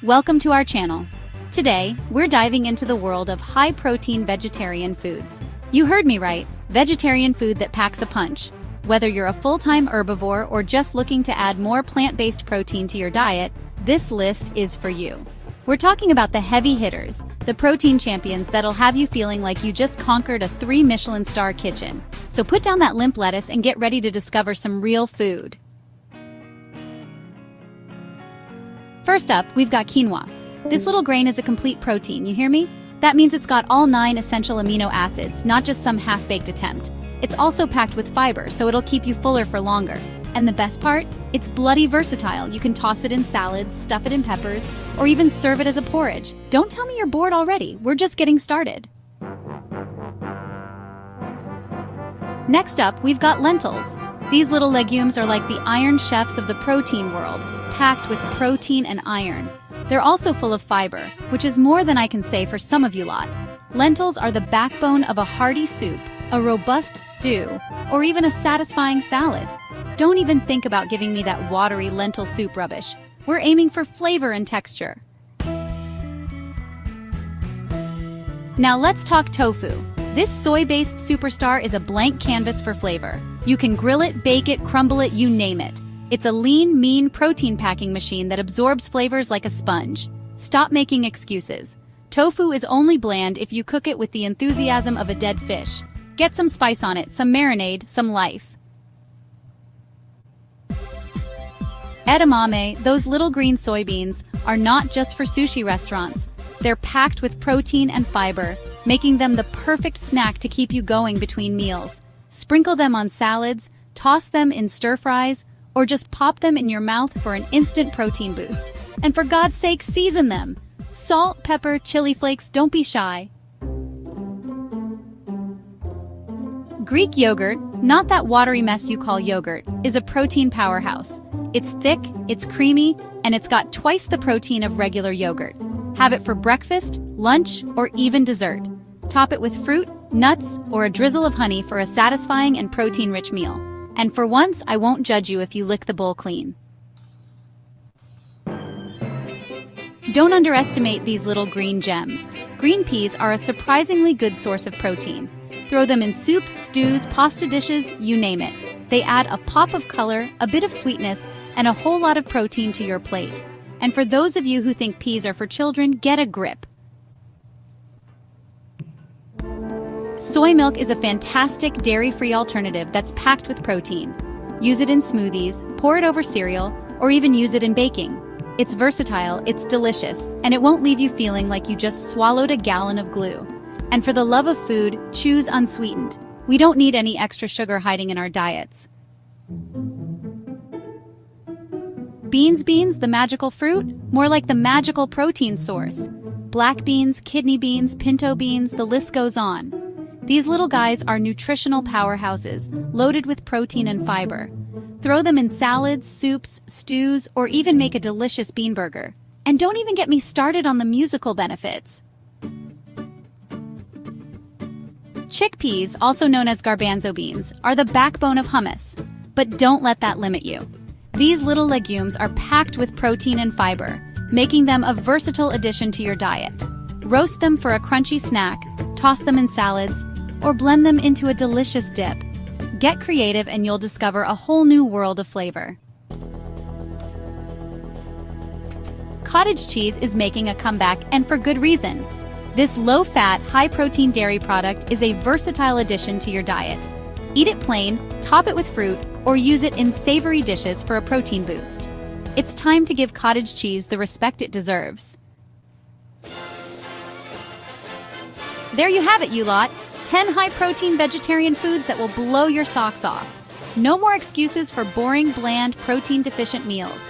Welcome to our channel. Today, we're diving into the world of high-protein vegetarian foods. You heard me right, vegetarian food that packs a punch. Whether you're a full-time herbivore or just looking to add more plant-based protein to your diet, this list is for you. We're talking about the heavy hitters, the protein champions that'll have you feeling like you just conquered a 3 Michelin star kitchen. So put down that limp lettuce and get ready to discover some real food. First up, we've got quinoa. This little grain is a complete protein, you hear me? That means it's got all 9 essential amino acids, not just some half-baked attempt. It's also packed with fiber, so it'll keep you fuller for longer. And the best part? It's bloody versatile. You can toss it in salads, stuff it in peppers, or even serve it as a porridge. Don't tell me you're bored already. We're just getting started. Next up, we've got lentils. These little legumes are like the iron chefs of the protein world, packed with protein and iron. They're also full of fiber, which is more than I can say for some of you lot. Lentils are the backbone of a hearty soup, a robust stew, or even a satisfying salad. Don't even think about giving me that watery lentil soup rubbish. We're aiming for flavor and texture. Now let's talk tofu. This soy-based superstar is a blank canvas for flavor. You can grill it, bake it, crumble it, you name it. It's a lean, mean protein packing machine that absorbs flavors like a sponge. Stop making excuses. Tofu is only bland if you cook it with the enthusiasm of a dead fish. Get some spice on it, some marinade, some life. Edamame, those little green soybeans, are not just for sushi restaurants. They're packed with protein and fiber, making them the perfect snack to keep you going between meals. Sprinkle them on salads, toss them in stir-fries, or just pop them in your mouth for an instant protein boost. And for God's sake, season them! Salt, pepper, chili flakes, don't be shy. Greek yogurt, not that watery mess you call yogurt, is a protein powerhouse. It's thick, it's creamy, and it's got twice the protein of regular yogurt. Have it for breakfast, lunch, or even dessert. Top it with fruit, nuts, or a drizzle of honey for a satisfying and protein-rich meal. And for once, I won't judge you if you lick the bowl clean. Don't underestimate these little green gems. Green peas are a surprisingly good source of protein. Throw them in soups, stews, pasta dishes, you name it. They add a pop of color, a bit of sweetness, and a whole lot of protein to your plate. And for those of you who think peas are for children, get a grip. Soy milk is a fantastic dairy-free alternative that's packed with protein. Use it in smoothies, pour it over cereal, or even use it in baking. It's versatile, it's delicious, and it won't leave you feeling like you just swallowed a gallon of glue. And for the love of food, choose unsweetened. We don't need any extra sugar hiding in our diets. Beans, the magical fruit? More like the magical protein source. Black beans, kidney beans, pinto beans, the list goes on. These little guys are nutritional powerhouses, loaded with protein and fiber. Throw them in salads, soups, stews, or even make a delicious bean burger. And don't even get me started on the musical benefits. Chickpeas, also known as garbanzo beans, are the backbone of hummus. But don't let that limit you. These little legumes are packed with protein and fiber, making them a versatile addition to your diet. Roast them for a crunchy snack, toss them in salads, or blend them into a delicious dip. Get creative and you'll discover a whole new world of flavor. Cottage cheese is making a comeback, and for good reason. This low-fat, high-protein dairy product is a versatile addition to your diet. Eat it plain, top it with fruit, or use it in savory dishes for a protein boost. It's time to give cottage cheese the respect it deserves. There you have it, you lot. 10 high-protein vegetarian foods that will blow your socks off. No more excuses for boring, bland, protein-deficient meals.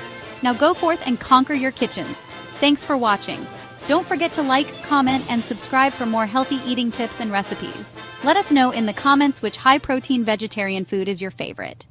Now go forth and conquer your kitchens. Thanks for watching. Don't forget to like, comment, and subscribe for more healthy eating tips and recipes. Let us know in the comments which high-protein vegetarian food is your favorite.